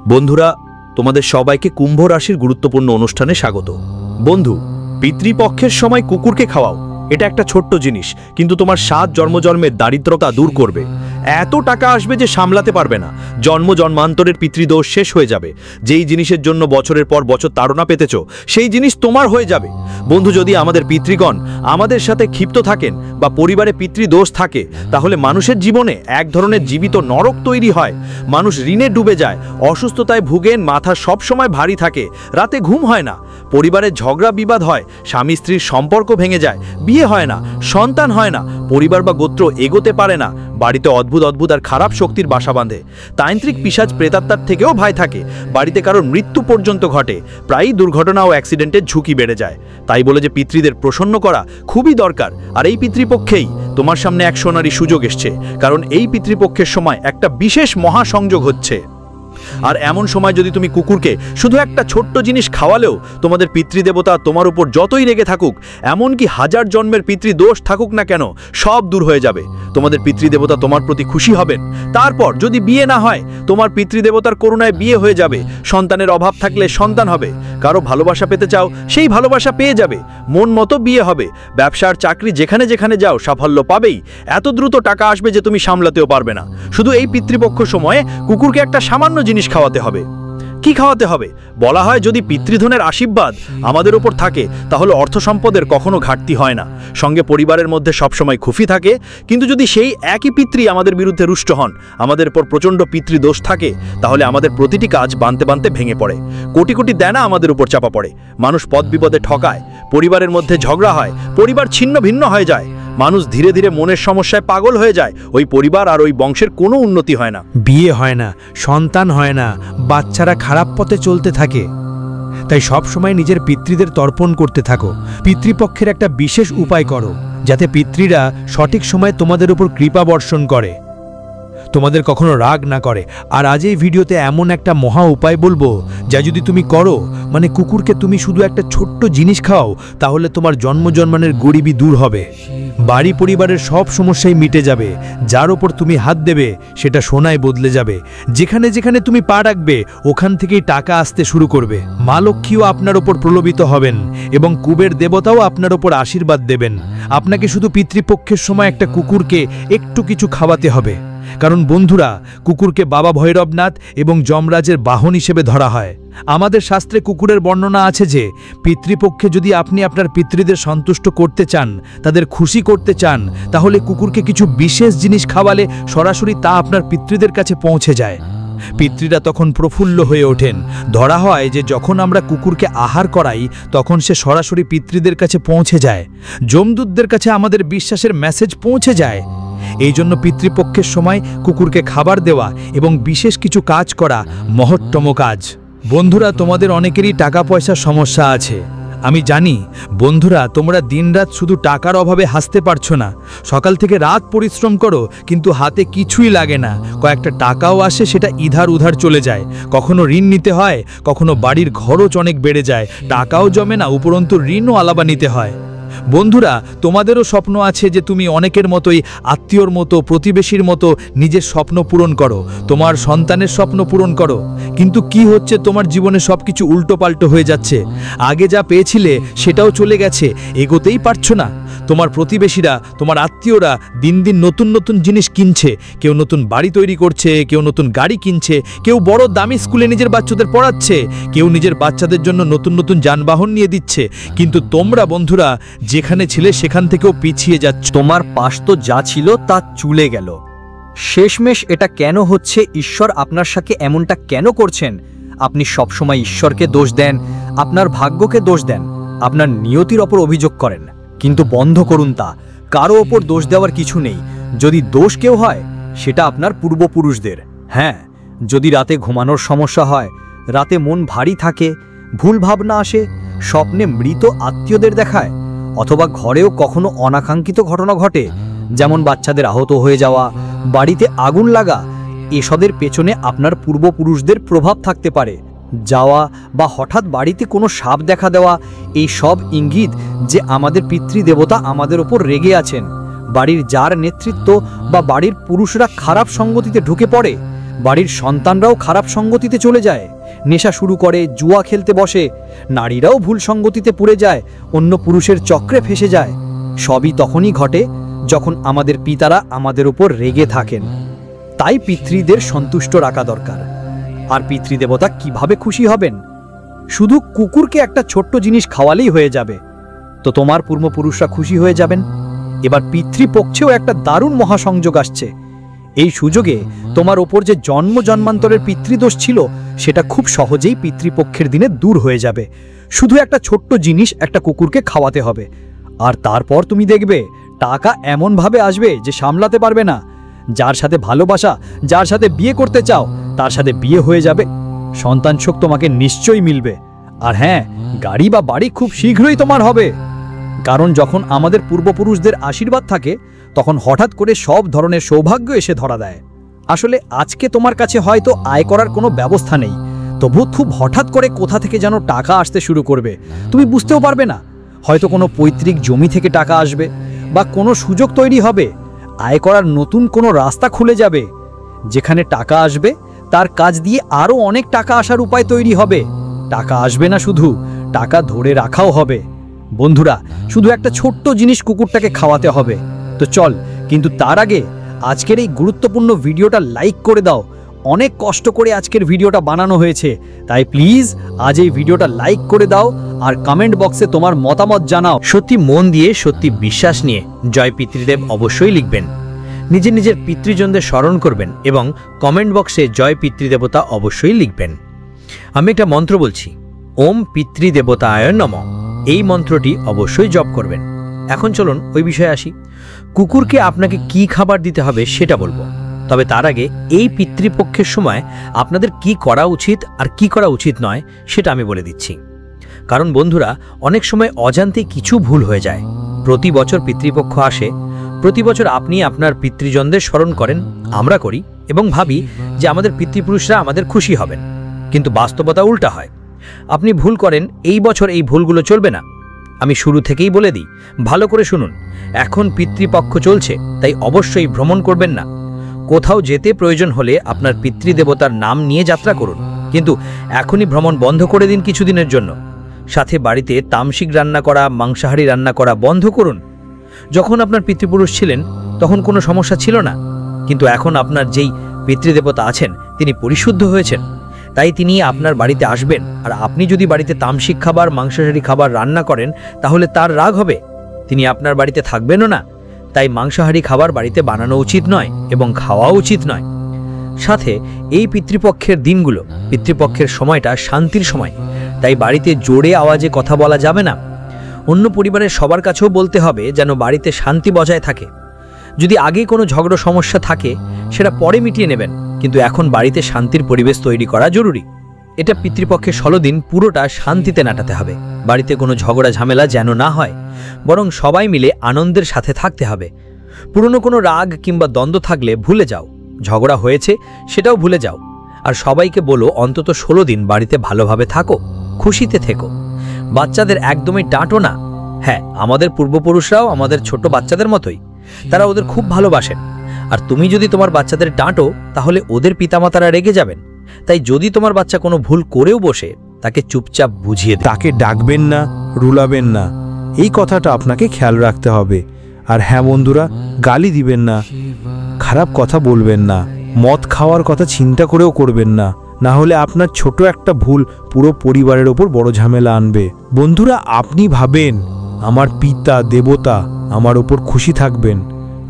বন্ধুরা, তোমাদের সবাইকে কুম্ভ রাশির গুরুত্বপূর্ণ অনুষ্ঠানে স্বাগত। বন্ধু, পিতৃপক্ষের সময় কুকুরকে খাওয়াও। এটা একটা ছোট্ট জিনিস, কিন্তু তোমার 7 জন্মজন্মের দারিদ্রতা দূর করবে। এত টাকা আসবে যে সামলাতে পারবে না। জন্ম জন্মান্তরের পিতৃদোষ শেষ হয়ে যাবে। যেই জিনিসের জন্য বছরের পর বছর তাড়না পেতেছ, সেই জিনিস তোমার হয়ে যাবে। বন্ধু, যদি আমাদের পিতৃগণ আমাদের সাথে ক্ষিপ্ত থাকেন বা পরিবারে পিতৃদোষ থাকে, তাহলে মানুষের জীবনে এক ধরনের জীবিত নরক তৈরি হয়। মানুষ ঋণে ডুবে যায়, অসুস্থতায় ভুগেন, মাথা সবসময় ভারী থাকে, রাতে ঘুম হয় না, পরিবারে ঝগড়া বিবাদ হয়, স্বামী স্ত্রীর সম্পর্ক ভেঙে যায়, বিয়ে হয় না, সন্তান হয় না, পরিবার বা গোত্র এগোতে পারে না, বাড়িতে অদ্ভুত অদ্ভুত আর খারাপ শক্তির বাসা বাঁধে, তান্ত্রিক পিশাচ প্রেতাত্মার থেকেও ভয় থাকে, বাড়িতে কারোর মৃত্যু পর্যন্ত ঘটে, প্রায়ই দুর্ঘটনা ও অ্যাক্সিডেন্টের ঝুঁকি বেড়ে যায়। তাই বলে যে পিতৃদের প্রসন্ন করা খুবই দরকার। আর এই পিতৃপক্ষেই তোমার সামনে এক সোনারি সুযোগ এসছে, কারণ এই পিতৃপক্ষের সময় একটা বিশেষ মহাসংযোগ হচ্ছে। আর এমন সময় যদি তুমি কুকুরকে শুধু একটা ছোট্ট জিনিস খাওয়ালেও, তোমাদের পিতৃদেবতা তোমার উপর যতই রেগে থাকুক, এমনকি 1000 জন্মের পিতৃদোষ থাকুক না কেন, সব দূর হয়ে যাবে। তোমাদের পিতৃদেবতা তোমার প্রতি খুশি হবেন। তারপর যদি বিয়ে না হয়, তোমার পিতৃদেবতার করুণায় বিয়ে হয়ে যাবে। সন্তানের অভাব থাকলে সন্তান হবে। কারো ভালোবাসা পেতে চাও, সেই ভালোবাসা পেয়ে যাবে। মন মতো বিয়ে হবে। ব্যবসার চাকরি যেখানে যেখানে যাও সাফল্য পাবেই। এত দ্রুত টাকা আসবে যে তুমি সামলাতেও পারবে না। শুধু এই পিতৃপক্ষ সময়ে কুকুরকে একটা সামান্য জিনিস খাওয়াতে হবে। কি খাওয়াতে হবে? বলা হয়, যদি পিতৃধনের আশীর্বাদ আমাদের উপর থাকে, তাহলে অর্থ সম্পদের কখনো ঘাটতি হয় না। সঙ্গে পরিবারের মধ্যে সবসময় খুশি থাকে। কিন্তু যদি সেই একই পিতৃ আমাদের বিরুদ্ধে রুষ্ট হন, আমাদের উপর প্রচণ্ড পিতৃদোষ থাকে, তাহলে আমাদের প্রতিটি কাজ বানতে বানতে ভেঙে পড়ে। কোটি কোটি দেনা আমাদের উপর চাপা পড়ে। মানুষ পদ বিপদে ঠকায়, পরিবারের মধ্যে ঝগড়া হয়, পরিবার ছিন্ন ভিন্ন হয়ে যায়। মানুষ ধীরে ধীরে মনের সমস্যায় পাগল হয়ে যায়। ওই পরিবার আর ওই বংশের কোনো উন্নতি হয় না, বিয়ে হয় না, সন্তান হয় না, বাচ্চারা খারাপ পথে চলতে থাকে। তাই সব সময় নিজের পিতৃদের তর্পণ করতে থাকো। পিতৃপক্ষের একটা বিশেষ উপায় করো, যাতে পিতৃরা সঠিক সময়ে তোমাদের উপর কৃপা বর্ষণ করে, তোমাদের কখনো রাগ না করে। আর আজ এই ভিডিওতে এমন একটা মহা উপায় বলবো, যা যদি তুমি করো, মানে কুকুরকে তুমি শুধু একটা ছোট্ট জিনিস খাও, তাহলে তোমার জন্ম জন্মানের গরিবি দূর হবে। বাড়ি পরিবারের সব সমস্যাই মিটে যাবে। যার ওপর তুমি হাত দেবে, সেটা সোনায় বদলে যাবে। যেখানে যেখানে তুমি পা রাখবে, ওখান থেকেই টাকা আসতে শুরু করবে। মা লক্ষ্মীও আপনার ওপর প্রলোভিত হবেন এবং কুবের দেবতাও আপনার ওপর আশীর্বাদ দেবেন। আপনাকে শুধু পিতৃপক্ষের সময় একটা কুকুরকে একটু কিছু খাওয়াতে হবে। কারণ বন্ধুরা, কুকুরকে বাবা ভৈরবনাথ এবং যমরাজের বাহন হিসেবে ধরা হয়। আমাদের শাস্ত্রে কুকুরের বর্ণনা আছে যে, পিতৃপক্ষে যদি আপনি আপনার পিতৃদের সন্তুষ্ট করতে চান, তাদের খুশি করতে চান, তাহলে কুকুরকে কিছু বিশেষ জিনিস খাওয়ালে সরাসরি তা আপনার পিতৃদের কাছে পৌঁছে যায়। পিতৃরা তখন প্রফুল্ল হয়ে ওঠেন। ধরা হয় যে যখন আমরা কুকুরকে আহার করাই, তখন সে সরাসরি পিতৃদের কাছে পৌঁছে যায়। যমদূতদের কাছে আমাদের বিশ্বাসের মেসেজ পৌঁছে যায়। এই জন্য পিতৃপক্ষের সময় কুকুরকে খাবার দেওয়া এবং বিশেষ কিছু কাজ করা মহত্তম কাজ। বন্ধুরা, তোমাদের অনেকেরই টাকা পয়সার সমস্যা আছে। আমি জানি বন্ধুরা, তোমরা দিনরাত শুধু টাকার অভাবে হাসতে পারছো না। সকাল থেকে রাত পরিশ্রম করো, কিন্তু হাতে কিছুই লাগে না। কয়েকটা টাকাও আসে, সেটা ইধার উধার চলে যায়। কখনো ঋণ নিতে হয়, কখনো বাড়ির খরচ অনেক বেড়ে যায়, টাকাও জমে না, উপরন্তু ঋণও আলাদা নিতে হয়। বন্ধুরা, তোমাদেরও স্বপ্ন আছে যে তুমি অনেকের মতোই আত্মীয়র মতো, প্রতিবেশীর মতো নিজের স্বপ্ন পূরণ করো, তোমার সন্তানের স্বপ্ন পূরণ করো। কিন্তু কি হচ্ছে, তোমার জীবনে সবকিছু উল্টোপাল্টো হয়ে যাচ্ছে। আগে যা পেয়েছিলে সেটাও চলে গেছে, এগোতেই পারছো না। তোমার প্রতিবেশীরা, তোমার আত্মীয়রা দিন দিন নতুন নতুন জিনিস কিনছে। কেউ নতুন বাড়ি তৈরি করছে, কেউ নতুন গাড়ি কিনছে, কেউ বড় দামি স্কুলে নিজের বাচ্চাদের পড়াচ্ছে, কেউ নিজের বাচ্চাদের জন্য নতুন নতুন যানবাহন নিয়ে দিচ্ছে। কিন্তু তোমরা বন্ধুরা যেখানে ছিলে সেখান থেকেও পিছিয়ে যাচ্ছ। তোমার পাশ তো যা ছিল তা চলে গেল। শেষমেশ এটা কেন হচ্ছে? ঈশ্বর আপনার সাথে এমনটা কেন করছেন? আপনি সবসময় ঈশ্বরকে দোষ দেন, আপনার ভাগ্যকে দোষ দেন, আপনার নিয়তির ওপর অভিযোগ করেন। কিন্তু বন্ধ করুন তা। কারো ওপর দোষ দেওয়ার কিছু নেই। যদি দোষ কেউ হয়, সেটা আপনার পূর্বপুরুষদের। হ্যাঁ, যদি রাতে ঘুমানোর সমস্যা হয়, রাতে মন ভারী থাকে, ভুল ভাবনা আসে, স্বপ্নে মৃত আত্মীয়দের দেখায়, অথবা ঘরেও কখনো অনাকাঙ্ক্ষিত ঘটনা ঘটে, যেমন বাচ্চাদের আহত হয়ে যাওয়া, বাড়িতে আগুন লাগা, এসবের পেছনে আপনার পূর্বপুরুষদের প্রভাব থাকতে পারে। যাওয়া বা হঠাৎ বাড়িতে কোনো সাপ দেখা দেওয়া, এই সব ইঙ্গিত যে আমাদের পিতৃদেবতা আমাদের ওপর রেগে আছেন। বাড়ির যার নেতৃত্ব বা বাড়ির পুরুষরা খারাপ সঙ্গতিতে ঢুকে পড়ে, বাড়ির সন্তানরাও খারাপ সঙ্গতিতে চলে যায়, নেশা শুরু করে, জুয়া খেলতে বসে, নারীরাও ভুল সঙ্গতিতে পুড়ে যায়, অন্য পুরুষের চক্রে ফেসে যায়। সবই তখনই ঘটে যখন আমাদের পিতারা আমাদের উপর রেগে থাকেন। তাই পিতৃদের সন্তুষ্ট রাখা দরকার। আর পিতৃদেবতা কিভাবে খুশি হবেন? শুধু কুকুরকে একটা ছোট্ট জিনিস খাওয়ালেই হয়ে যাবে, তো তোমার পূর্বপুরুষরা খুশি হয়ে যাবেন। এবার পিতৃপক্ষেও একটা দারুণ মহাসংযোগ আসছে। এই সুযোগে তোমার ওপর যে জন্ম জন্মান্তরের পিতৃদোষ ছিল সেটা খুব সহজেই পিতৃপক্ষের দিনে দূর হয়ে যাবে। শুধু একটা ছোট্ট জিনিস একটা কুকুরকে খাওয়াতে হবে, আর তারপর তুমি দেখবে টাকা এমনভাবে আসবে যে সামলাতে পারবে না। যার সাথে ভালোবাসা, যার সাথে বিয়ে করতে চাও, তার সাথে বিয়ে হয়ে যাবে। সন্তান সুখ তোমাকে নিশ্চয়ই মিলবে। আর হ্যাঁ, গাড়ি বা বাড়ি খুব শীঘ্রই তোমার হবে। কারণ যখন আমাদের পূর্বপুরুষদের আশীর্বাদ থাকে তখন হঠাৎ করে সব ধরনের সৌভাগ্য এসে ধরা দেয়। আসলে আজকে তোমার কাছে হয়তো আয় করার কোনো ব্যবস্থা নেই, তবু খুব হঠাৎ করে কোথা থেকে যেন টাকা আসতে শুরু করবে, তুমি বুঝতেও পারবে না। হয়তো কোনো পৈতৃক জমি থেকে টাকা আসবে, বা কোনো সুযোগ তৈরি হবে, আয় করার নতুন কোনো রাস্তা খুলে যাবে। যেখানে টাকা আসবে তার কাজ দিয়ে আরও অনেক টাকা আসার উপায় তৈরি হবে। টাকা আসবে না, শুধু টাকা ধরে রাখাও হবে। বন্ধুরা, শুধু একটা ছোট্ট জিনিস কুকুরটাকে খাওয়াতে হবে। তো চল, কিন্তু তার আগে আজকের এই গুরুত্বপূর্ণ ভিডিওটা লাইক করে দাও। অনেক কষ্ট করে আজকের ভিডিওটা বানানো হয়েছে, তাই প্লিজ আজ এই ভিডিওটা লাইক করে দাও আর কমেন্ট বক্সে তোমার মতামত জানাও। সত্যি মন দিয়ে, সত্যি বিশ্বাস নিয়ে জয় পিতৃদেব অবশ্যই লিখবেন। নিজের নিজের পিতৃজনদের স্মরণ করবেন এবং কমেন্ট বক্সে জয় পিতৃদেবতা অবশ্যই লিখবেন। আমি একটা মন্ত্র বলছি, ওম পিতৃদেবতায় নমঃ। এই মন্ত্রটি অবশ্যই জপ করবেন। এখন চলুন ওই বিষয়ে আসি। কুকুরকে আপনাকে কি খাবার দিতে হবে সেটা বলবো, তবে তার আগে এই পিতৃপক্ষের সময় আপনাদের কি করা উচিত আর কি করা উচিত নয় সেটা আমি বলে দিচ্ছি। কারণ বন্ধুরা, অনেক সময় অজান্তে কিছু ভুল হয়ে যায়। প্রতি বছর পিতৃপক্ষ আসে, প্রতি বছর আপনি আপনার পিতৃজনদের স্মরণ করেন, আমরা করি, এবং ভাবি যে আমাদের পিতৃপুরুষরা আমাদের খুশি হবেন, কিন্তু বাস্তবতা উল্টা হয়। আপনি ভুল করেন, এই বছর এই ভুলগুলো চলবে না। আমি শুরু থেকেই বলে দিই, ভালো করে শুনুন। এখন পিতৃপক্ষ চলছে, তাই অবশ্যই ভ্রমণ করবেন না। কোথাও যেতে প্রয়োজন হলে আপনার পিতৃদেবতার নাম নিয়ে যাত্রা করুন, কিন্তু এখনই ভ্রমণ বন্ধ করে দিন কিছুদিনের জন্য। সাথে বাড়িতে তামসিক রান্না করা, মাংসাহারি রান্না করা বন্ধ করুন। যখন আপনার পিতৃপুরুষ ছিলেন তখন কোনো সমস্যা ছিল না, কিন্তু এখন আপনার যেই পিতৃদেবতা আছেন তিনি পরিশুদ্ধ হয়েছেন, তাই তিনি আপনার বাড়িতে আসবেন। আর আপনি যদি বাড়িতে তামসিক খাবার, মাংসাহারি খাবার রান্না করেন তাহলে তার রাগ হবে, তিনি আপনার বাড়িতে থাকবেনও না। তাই মাংসাহারি খাবার বাড়িতে বানানো উচিত নয় এবং খাওয়া উচিত নয়। সাথে এই পিতৃপক্ষের দিনগুলো, পিতৃপক্ষের সময়টা শান্তির সময়, তাই বাড়িতে জোরে আওয়াজে কথা বলা যাবে না। অন্য পরিবারের সবার কাছেও বলতে হবে যেন বাড়িতে শান্তি বজায় থাকে। যদি আগে কোনো ঝগড়া সমস্যা থাকে সেটা পরে মিটিয়ে নেবেন, কিন্তু এখন বাড়িতে শান্তির পরিবেশ তৈরি করা জরুরি। এটা পিতৃপক্ষের 16 দিন পুরোটা শান্তিতে কাটাতে হবে। বাড়িতে কোনো ঝগড়া ঝামেলা যেন না হয়, বরং সবাই মিলে আনন্দের সাথে থাকতে হবে। পুরনো কোনো রাগ কিংবা দ্বন্দ্ব থাকলে ভুলে যাও, ঝগড়া হয়েছে সেটাও ভুলে যাও। আর সবাইকে বলো অন্তত 16 দিন বাড়িতে ভালোভাবে থাকো, খুশিতে থেকো। বাচ্চাদের একদমই ডাঁটো না। হ্যাঁ, আমাদের পূর্বপুরুষরাও আমাদের ছোট বাচ্চাদের মতোই, তারা ওদের খুব ভালোবাসেন। আর তুমি যদি তোমার বাচ্চাদের ডাঁটো তাহলে ওদের পিতামাতারা রেগে যাবেন। তাই যদি তোমার বাচ্চা কোনো ভুল করেও বসে, তাকে চুপচাপ বুঝিয়ে দিন। তাকে ডাকবেন না, রুলাবেন না, এই কথাটা আপনাকে খেয়াল রাখতে হবে। আর হ্যাঁ বন্ধুরা, গালি দিবেন না, খারাপ কথা বলবেন না, মদ খাওয়ার কথা চিন্তা করেও করবেন না, না হলে আপনার ছোট একটা ভুল পুরো পরিবারের ওপর বড় ঝামেলা আনবে। বন্ধুরা, আপনি ভাবেন আমার পিতা দেবতা আমার ওপর খুশি থাকবেন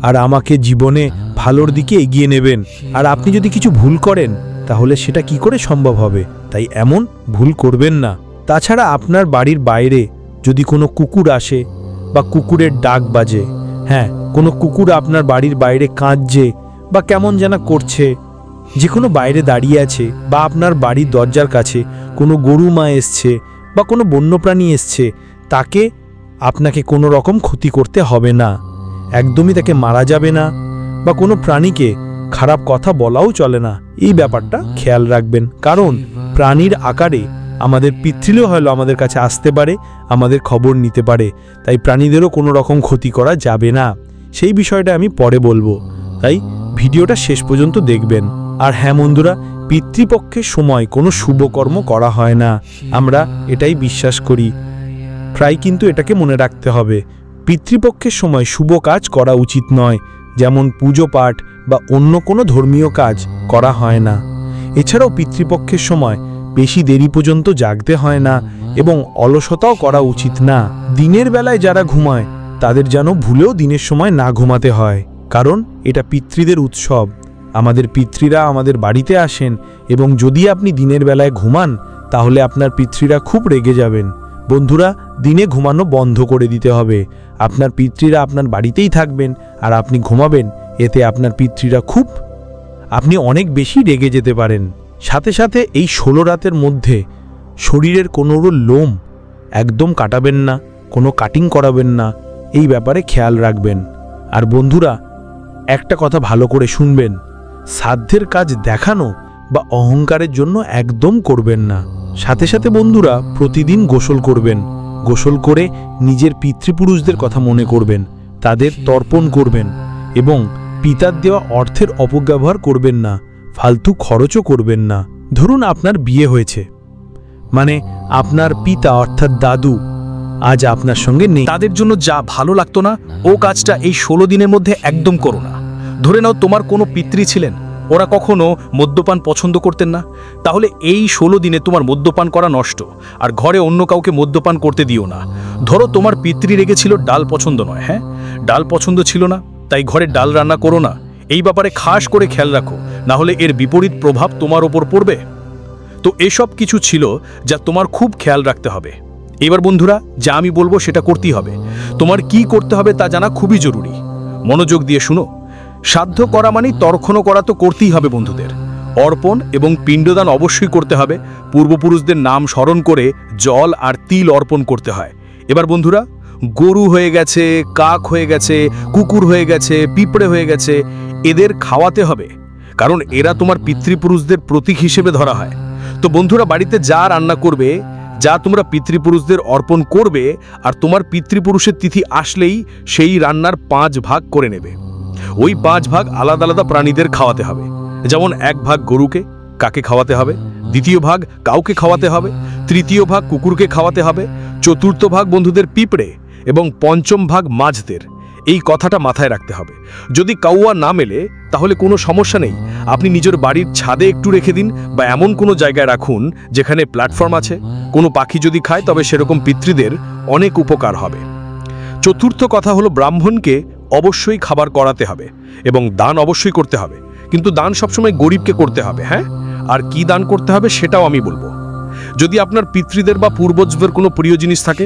আর আমাকে জীবনে ভালোর দিকে এগিয়ে নেবেন, আর আপনি যদি কিছু ভুল করেন তাহলে সেটা কি করে সম্ভব হবে? তাই এমন ভুল করবেন না। তাছাড়া আপনার বাড়ির বাইরে যদি কোনো কুকুর আসে বা কুকুরের ডাক বাজে, হ্যাঁ, কোনো কুকুর আপনার বাড়ির বাইরে কাঁদছে বা কেমন যেন করছে, যে কোনো বাইরে দাঁড়িয়ে আছে, বা আপনার বাড়ির দরজার কাছে কোনো গরু মা এসছে বা কোনো বন্যপ্রাণী এসছে, তাকে আপনাকে কোনো রকম ক্ষতি করতে হবে না। একদমই তাকে মারা যাবে না, বা কোনো প্রাণীকে খারাপ কথা বলাও চলে না। এই ব্যাপারটা খেয়াল রাখবেন, কারণ প্রাণীর আকারে আমাদের পিতৃও হয়তো আমাদের কাছে আসতে পারে, আমাদের খবর নিতে পারে। তাই প্রাণীদেরও কোনো রকম ক্ষতি করা যাবে না। সেই বিষয়টা আমি পরে বলবো, তাই ভিডিওটা শেষ পর্যন্ত দেখবেন। আর হ্যাঁ বন্ধুরা, পিতৃপক্ষের সময় কোনো শুভকর্ম করা হয় না, আমরা এটাই বিশ্বাস করি। প্রায় কিন্তু এটাকে মনে রাখতে হবে, পিতৃপক্ষের সময় শুভ কাজ করা উচিত নয়, যেমন পুজো পাঠ বা অন্য কোনো ধর্মীয় কাজ করা হয় না। এছাড়াও পিতৃপক্ষের সময় বেশি দেরি পর্যন্ত জাগতে হয় না এবং অলসতাও করা উচিত না। দিনের বেলায় যারা ঘুমায় তাদের যেন ভুলেও দিনের সময় না ঘুমাতে হয়, কারণ এটা পিতৃদের উৎসব। আমাদের পিতৃরা আমাদের বাড়িতে আসেন এবং যদি আপনি দিনের বেলায় ঘুমান তাহলে আপনার পিতৃরা খুব রেগে যাবেন। বন্ধুরা, দিনে ঘুমানো বন্ধ করে দিতে হবে। আপনার পিতৃরা আপনার বাড়িতেই থাকবেন আর আপনি ঘুমাবেন, এতে আপনার পিতৃরা আপনি অনেক বেশি রেগে যেতে পারেন। সাথে সাথে এই 16 রাতের মধ্যে শরীরের কোনো লোম একদম কাটাবেন না, কোনো কাটিং করাবেন না, এই ব্যাপারে খেয়াল রাখবেন। আর বন্ধুরা, একটা কথা ভালো করে শুনবেন, সাধ্যের কাজ দেখানো বা অহংকারের জন্য একদম করবেন না। সাথে সাথে বন্ধুরা, প্রতিদিন গোসল করবেন। গোসল করে নিজের পিতৃপুরুষদের কথা মনে করবেন, তাদের তর্পণ করবেন এবং পিতার দেওয়া অর্থের অপব্যবহার করবেন না, ফালতু খরচও করবেন না। ধরুন আপনার বিয়ে হয়েছে, মানে আপনার পিতা অর্থাৎ দাদু আজ আপনার সঙ্গে নেই, তাদের জন্য যা ভালো লাগতো না ও কাজটা এই 16 দিনের মধ্যে একদম করো না। ধরে নাও তোমার কোনো পিতৃ ছিলেন, ওরা কখনো মদ্যপান পছন্দ করতেন না, তাহলে এই 16 দিনে তোমার মদ্যপান করা নষ্ট। আর ঘরে অন্য কাউকে মদ্যপান করতে দিও না। ধরো তোমার পিতৃ রেগেছিল ডাল পছন্দ নয়, হ্যাঁ, ডাল পছন্দ ছিল না, তাই ঘরে ডাল রান্না করো না। এই ব্যাপারে খাস করে খেয়াল রাখো, না হলে এর বিপরীত প্রভাব তোমার ওপর পড়বে। তো এসব কিছু ছিল যা তোমার খুব খেয়াল রাখতে হবে। এবার বন্ধুরা, যা আমি বলবো সেটা করতেই হবে। তোমার কি করতে হবে তা জানা খুবই জরুরি। মনোযোগ দিয়ে শুনো। সাধ্য করা মানে তর্ক্ষণ করা তো করতেই হবে বন্ধুদের। অর্পণ এবং পিণ্ডদান অবশ্যই করতে হবে। পূর্বপুরুষদের নাম স্মরণ করে জল আর তিল অর্পণ করতে হয়। এবার বন্ধুরা, গরু হয়ে গেছে, কাক হয়ে গেছে, কুকুর হয়ে গেছে, পিঁপড়ে হয়ে গেছে, এদের খাওয়াতে হবে, কারণ এরা তোমার পিতৃপুরুষদের প্রতীক হিসেবে ধরা হয়। তো বন্ধুরা, বাড়িতে যা রান্না করবে, যা তোমরা পিতৃপুরুষদের অর্পণ করবে, আর তোমার পিতৃপুরুষের তিথি আসলেই সেই রান্নার 5 ভাগ করে নেবে। ওই 5 ভাগ আলাদা আলাদা প্রাণীদের খাওয়াতে হবে। যেমন 1 ভাগ গরুকে, কাকে খাওয়াতে হবে, 2য় ভাগ কাউকে খাওয়াতে হবে, 3য় ভাগ কুকুরকে খাওয়াতে হবে, 4র্থ ভাগ বন্ধুদের পিঁপড়ে এবং 5ম ভাগ মাছদের। এই কথাটা মাথায় রাখতে হবে। যদি কাউয়া না মেলে তাহলে কোনো সমস্যা নেই, আপনি নিজের বাড়ির ছাদে একটু রেখে দিন বা এমন কোনো জায়গায় রাখুন যেখানে প্ল্যাটফর্ম আছে। কোনো পাখি যদি খায় তবে সেরকম পিতৃদের অনেক উপকার হবে। 4র্থ কথা হলো, ব্রাহ্মণকে অবশ্যই খাবার করাতে হবে এবং দান অবশ্যই করতে হবে, কিন্তু দান সবসময় গরিবকে করতে হবে, হ্যাঁ। আর কি দান করতে হবে সেটাও আমি বলবো। যদি আপনার পিতৃদের বা পূর্বজদের কোনো প্রিয় জিনিস থাকে,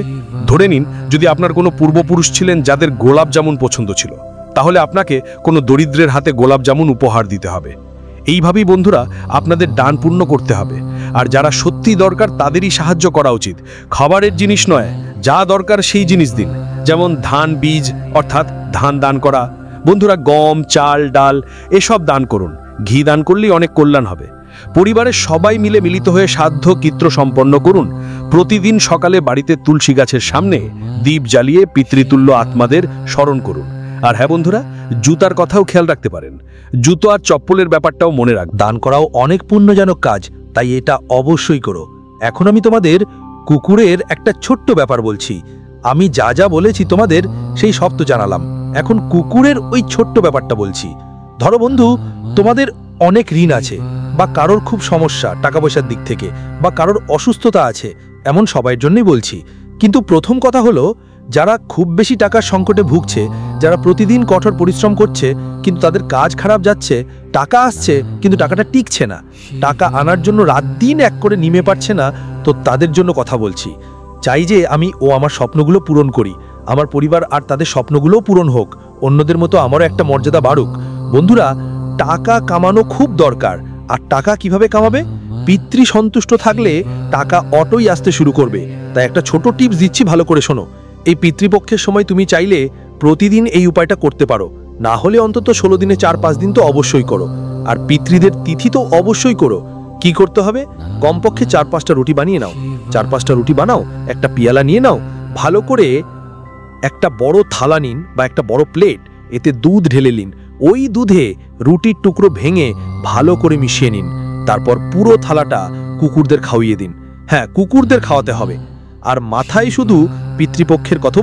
ধরে নিন যদি আপনার কোনো পূর্বপুরুষ ছিলেন যাদের গোলাপ জামুন পছন্দ ছিল, তাহলে আপনাকে কোনো দরিদ্রের হাতে গোলাপ জামুন উপহার দিতে হবে। এইভাবেই বন্ধুরা আপনাদের দান পূর্ণ করতে হবে। আর যারা সত্যি দরকার তাদেরই সাহায্য করা উচিত। খাবারের জিনিস নয়, যা দরকার সেই জিনিস দিন। যেমন ধান বীজ অর্থাৎ ধান দান করা। বন্ধুরা, গম, চাল, ডাল এসব দান করুন। ঘি দান করলেই অনেক কল্যাণ হবে। পরিবারের সবাই মিলে মিলিত হয়ে সাধ্য কৃত্য সম্পন্ন করুন। প্রতিদিন সকালে বাড়িতে তুলসী গাছের সামনে দীপ জ্বালিয়ে পিতৃতুল্য আত্মাদের স্মরণ করুন। আর হ্যাঁ বন্ধুরা, জুতার কথাও খেয়াল রাখতে পারেন। জুতো আর চপ্পলের ব্যাপারটাও মনে রাখ। দান করাও অনেক পুণ্যজনক কাজ, তাই এটা অবশ্যই করো। এখন আমি তোমাদের কুকুরের একটা ছোট্ট ব্যাপার বলছি। আমি যা যা বলেছি তোমাদের সেই সব তো জানালাম, এখন কুকুরের ওই ছোট্ট ব্যাপারটা বলছি। ধরো বন্ধু, তোমাদের অনেক ঋণ আছে বা কারোর খুব সমস্যা টাকা পয়সার দিক থেকে বা কারোর অসুস্থতা আছে, এমন সবার জন্যই বলছি। কিন্তু প্রথম কথা হলো, যারা খুব বেশি টাকার সংকটে ভুগছে, যারা প্রতিদিন কঠোর পরিশ্রম করছে কিন্তু তাদের কাজ খারাপ যাচ্ছে, টাকা আসছে কিন্তু টাকাটা টিকছে না, টাকা আনার জন্য রাত দিন এক করে নিমে পারছে না, তো তাদের জন্য কথা বলছি। চাই যে আমি আমার স্বপ্নগুলো পূরণ করি, আমার পরিবার আর তাদের স্বপ্নগুলোও পূরণ হোক, অন্যদের মতো আমারও একটা মর্যাদা বাড়ুক। বন্ধুরা, টাকা কামানো খুব দরকার। আর টাকা কিভাবে কামাবে? পিতৃ সন্তুষ্ট থাকলে টাকা অটোই আসতে শুরু করবে। তাই একটা ছোট টিপস দিচ্ছি, ভালো করে শোনো। এই পিতৃপক্ষের সময় তুমি চাইলে প্রতিদিন এই উপায়টা করতে পারো, না হলে অন্তত 16 দিনে 4-5 দিন তো অবশ্যই করো। আর পিতৃদের তিথি তো অবশ্যই করো। কি করতে হবে? কমপক্ষে 4-5টা রুটি বানিয়ে নাও। 4-5টা রুটি বানাও, একটা পিয়ালা নিয়ে নাও, ভালো করে একটা বড় থালা নিন বা একটা বড় প্লেট, এতে দুধ ঢেলে নিন, ওই দুধে রুটির টুকরো ভেঙে ভালো করে মিশিয়ে নিন। তারপর পুরো থালাটা কুকুরদের খাওয়িয়ে দিন। হ্যাঁ, কুকুরদের খাওয়াতে হবে। আর মাথায় শুধু পিতৃপক্ষের কথা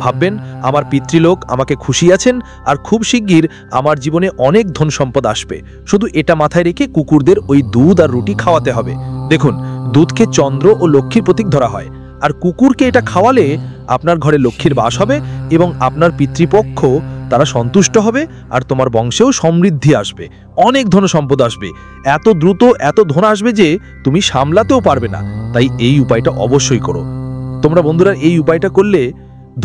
ভাববেন আমার পিতৃলোক আমাকে খুশি আছেন, আর খুব শিগগির আমার জীবনে অনেক ধন সম্পদ আসবে। শুধু এটা মাথায় রেখে কুকুরদের ওই দুধ আর রুটি খাওয়াতে হবে। দেখুন, দুধকে চন্দ্র ও লক্ষ্মীর প্রতীক ধরা হয়, আর কুকুরকে এটা খাওয়ালে আপনার ঘরে লক্ষ্মীর বাস হবে এবং আপনার পিতৃপক্ষ তারা সন্তুষ্ট হবে, আর তোমার বংশেও সমৃদ্ধি আসবে, অনেক ধন সম্পদ আসবে। এত দ্রুত এত ধন আসবে যে তুমি সামলাতেও পারবে না। তাই এই উপায়টা অবশ্যই করো তোমরা বন্ধুরা। এই উপায়টা করলে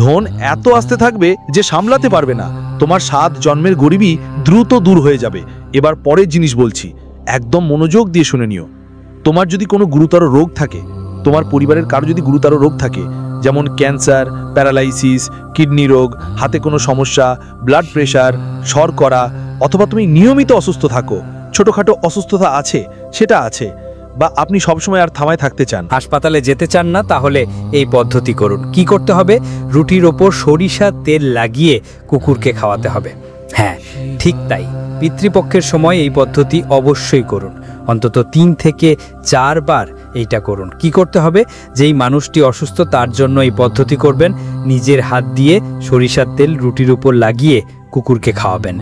ধন এত আসতে থাকবে যে সামলাতে পারবে না। তোমার 7 জন্মের গরিবী দ্রুত দূর হয়ে যাবে। এবার পরের জিনিস বলছি, একদম মনোযোগ দিয়ে শুনে নিও। তোমার যদি কোনো গুরুতর রোগ থাকে, তোমার পরিবারের কারো যদি গুরুতর রোগ থাকে, যেমন ক্যান্সার, প্যারালাইসিস, কিডনি রোগ, হাতে কোনো সমস্যা, ব্লাড প্রেশার, শর্করা, অথবা তুমি নিয়মিত অসুস্থ থাকো, ছোটখাটো অসুস্থতা আছে, সেটা আছে, বা আপনি সবসময় আর থামায় থাকতে চান, হাসপাতালে যেতে চান না, তাহলে এই পদ্ধতি করুন। কি করতে হবে? রুটির ওপর সরিষার তেল লাগিয়ে কুকুরকে খাওয়াতে হবে। হ্যাঁ, ঠিক তাই। পিতৃপক্ষের সময় এই পদ্ধতি অবশ্যই করুন। অন্তত 3 থেকে 4 বার এইটা করুন। কি করতে হবে? যেই মানুষটি অসুস্থ তার জন্য এই পদ্ধতি করবেন। নিজের হাত দিয়ে সরিষার তেল রুটির উপর লাগিয়ে কুকুরকে খাওয়াবেন।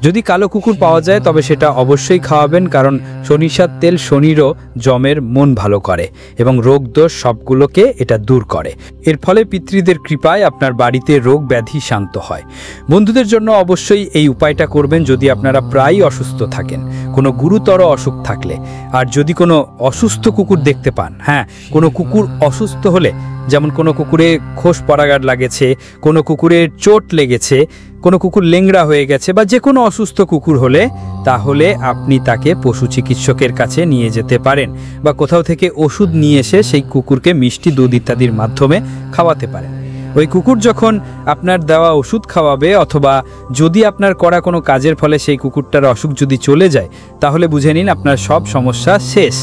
যদি কালো কুকুর পাওয়া যায় তবে সেটা অবশ্যই খাওয়াবেন, কারণ সরিষার তেল শনিরও জমের মন ভালো করে এবং রোগ দোষ সবগুলোকে এটা দূর করে। এর ফলে পিতৃদের কৃপায় আপনার বাড়িতে রোগ ব্যাধি শান্ত হয়। বন্ধুদের জন্য অবশ্যই এই উপায়টা করবেন যদি আপনারা প্রায়ই অসুস্থ থাকেন, কোনো গুরুতর অসুখ থাকলে। আর যদি কোনো অসুস্থ কুকুর দেখতে পান, হ্যাঁ, কোনো কুকুর অসুস্থ হলে, যেমন কোনো কুকুরে খোস পরাগার লাগেছে, কোনো কুকুরের চোট লেগেছে, কোনো কুকুর লেংড়া হয়ে গেছে, বা যে কোনো অসুস্থ কুকুর হলে, তাহলে আপনি তাকে পশু চিকিৎসকের কাছে নিয়ে যেতে পারেন, বা কোথাও থেকে ওষুধ নিয়ে এসে সেই কুকুরকে মিষ্টি দুধ ইত্যাদির মাধ্যমে খাওয়াতে পারেন। ওই কুকুর যখন আপনার দেওয়া ওষুধ খাওয়াবে, অথবা যদি আপনার করা কোনো কাজের ফলে সেই কুকুরটার অসুখ যদি চলে যায়, তাহলে বুঝে নিন আপনার সব সমস্যা শেষ।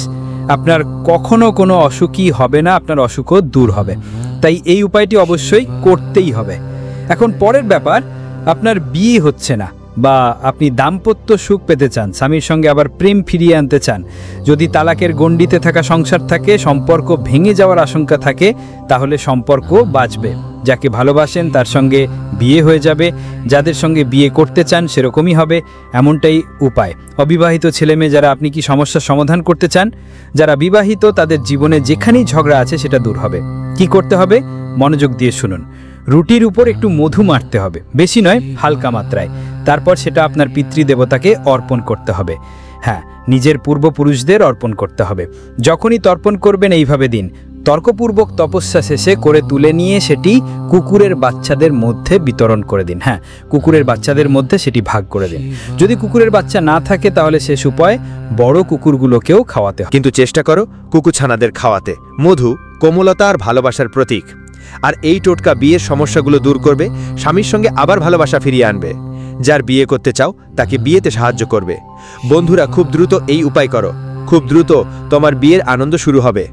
আপনার কখনো কোনো অসুখই হবে না, আপনার অসুখও দূর হবে। তাই এই উপায়টি অবশ্যই করতেই হবে। এখন পরের ব্যাপার, আপনার বিয়ে হচ্ছে না, বা আপনি দাম্পত্য সুখ পেতে চান, স্বামীর সঙ্গে আবার প্রেম ফিরিয়ে আনতে চান। যদি তালাকের গণ্ডিতে থাকা সংসার থাকে, সম্পর্ক ভেঙে যাওয়ার আশঙ্কা থাকে, তাহলে সম্পর্ক বাঁচবে। যাকে ভালোবাসেন তার সঙ্গে বিয়ে হয়ে যাবে, যাদের সঙ্গে বিয়ে করতে চান সেরকমই হবে, এমনটাই উপায়। অবিবাহিত ছেলেমেয়ে যারা, আপনি কি সমস্যার সমাধান করতে চান? যারা বিবাহিত তাদের জীবনে যেখানেই ঝগড়া আছে সেটা দূর হবে। কি করতে হবে? মনোযোগ দিয়ে শুনুন। রুটির উপর একটু মধু মারতে হবে, বেশি নয়, হালকা মাত্রায়। তারপর সেটা আপনার পিতৃদেবতাকে অর্পণ করতে হবে। হ্যাঁ, নিজের পূর্বপুরুষদের অর্পণ করতে হবে। যখনই তর্পণ করবেন এইভাবে দিন। তর্কপূর্বক তপস্যা শেষে করে তুলে নিয়ে সেটি কুকুরের বাচ্চাদের মধ্যে বিতরণ করে দিন। হ্যাঁ, কুকুরের বাচ্চাদের মধ্যে সেটি ভাগ করে দিন। যদি কুকুরের বাচ্চা না থাকে তাহলে শেষ উপায় বড় কুকুরগুলোকেও খাওয়াতে হবে। কিন্তু চেষ্টা করো কুকুরছানাদের খাওয়াতে। মধু কোমলতা আর ভালোবাসার প্রতীক, আর এই টোটকা বিয়ের সমস্যাগুলো দূর করবে, স্বামীর সঙ্গে আবার ভালোবাসা ফিরিয়ে আনবে। যার বিয়ে করতে চাও তাকে বিয়েতে সাহায্য করবে। বন্ধুরা, খুব দ্রুত এই উপায় করো, খুব দ্রুত তোমার বিয়ের আনন্দ শুরু হবে।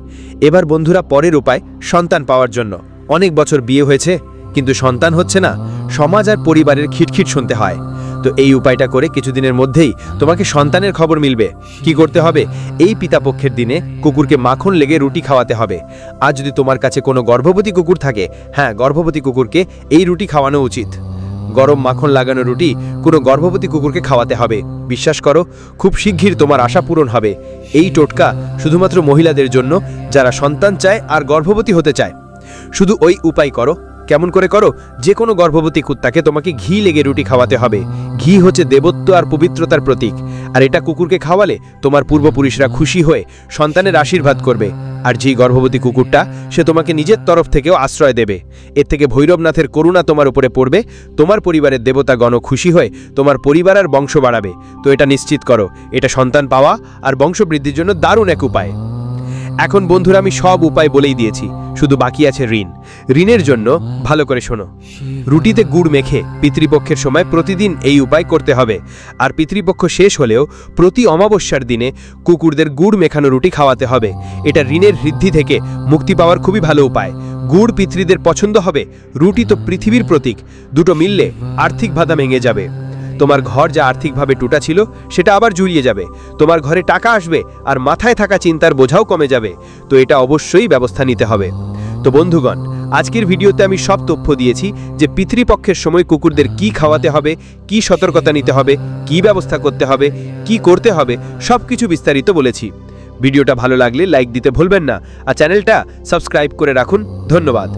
এবার বন্ধুরা, পরের উপায়, সন্তান পাওয়ার জন্য। অনেক বছর বিয়ে হয়েছে কিন্তু সন্তান হচ্ছে না, সমাজ আর পরিবারের খিটখিট শুনতে হয়। তো এই উপায়টা করে কিছুদিনের মধ্যেই তোমাকে সন্তানের খবর মিলবে। কি করতে হবে? এই পিতাপক্ষের দিনে কুকুরকে মাখন লেগে রুটি খাওয়াতে হবে। আর যদি তোমার কাছে কোনো গর্ভবতী কুকুর থাকে, হ্যাঁ, গর্ভবতী কুকুরকে এই রুটি খাওয়ানো উচিত। গরম মাখন লাগানো রুটি কোনো গর্ভবতী কুকুরকে খাওয়াতে হবে। বিশ্বাস করো, খুব শিগগির তোমার আশা পূরণ হবে। এই টোটকা শুধুমাত্র মহিলাদের জন্য যারা সন্তান চায় আর গর্ভবতী হতে চায়। শুধু ওই উপায় করো। কেমন করে করো? যে কোনো গর্ভবতী কুত্তাকে তোমাকে ঘি লেগে রুটি খাওয়াতে হবে। ঘি হচ্ছে দেবত্ব আর পবিত্রতার প্রতীক, আর এটা কুকুরকে খাওয়ালে তোমার পূর্বপুরুষরা খুশি হয়ে সন্তানের আশীর্বাদ করবে। আর যেই গর্ভবতী কুকুরটা, সে তোমাকে নিজের তরফ থেকেও আশ্রয় দেবে। এর থেকে ভৈরবনাথের করুণা তোমার উপরে পড়বে, তোমার পরিবারের দেবতাগণ খুশি হয়ে তোমার পরিবার আর বংশ বাড়াবে। তো এটা নিশ্চিত করো, এটা সন্তান পাওয়া আর বংশবৃদ্ধির জন্য দারুণ এক উপায়। এখন বন্ধুরা, আমি সব উপায় বলেই দিয়েছি, শুধু বাকি আছে ঋণ। ঋণের জন্য ভালো করে শোনো। রুটিতে গুড় মেখে পিতৃপক্ষের সময় প্রতিদিন এই উপায় করতে হবে। আর পিতৃপক্ষ শেষ হলেও প্রতি অমাবস্যার দিনে কুকুরদের গুড় মেখানো রুটি খাওয়াতে হবে। এটা ঋণের ঋদ্ধি থেকে মুক্তি পাওয়ার খুবই ভালো উপায়। গুড় পিতৃদের পছন্দ হবে, রুটি তো পৃথিবীর প্রতীক, দুটো মিললে আর্থিক বাধা ভেঙে যাবে। তোমার ঘর যা আর্থিকভাবে টুটা ছিল সেটা আবার জুড়িয়ে যাবে, তোমার ঘরে টাকা আসবে আর মাথায় থাকা চিন্তার বোঝাও কমে যাবে। তো এটা অবশ্যই ব্যবস্থা নিতে হবে। তো বন্ধুগণ, আজকের ভিডিওতে আমি সব তথ্য দিয়েছি যে পিতৃপক্ষের সময় কুকুরদের কি খাওয়াতে হবে, কি সতর্কতা নিতে হবে, কি ব্যবস্থা করতে হবে, কি করতে হবে, সবকিছু বিস্তারিত বলেছি। ভিডিওটা ভালো লাগলে লাইক দিতে ভুলবেন না আর চ্যানেলটা সাবস্ক্রাইব করে রাখুন। ধন্যবাদ।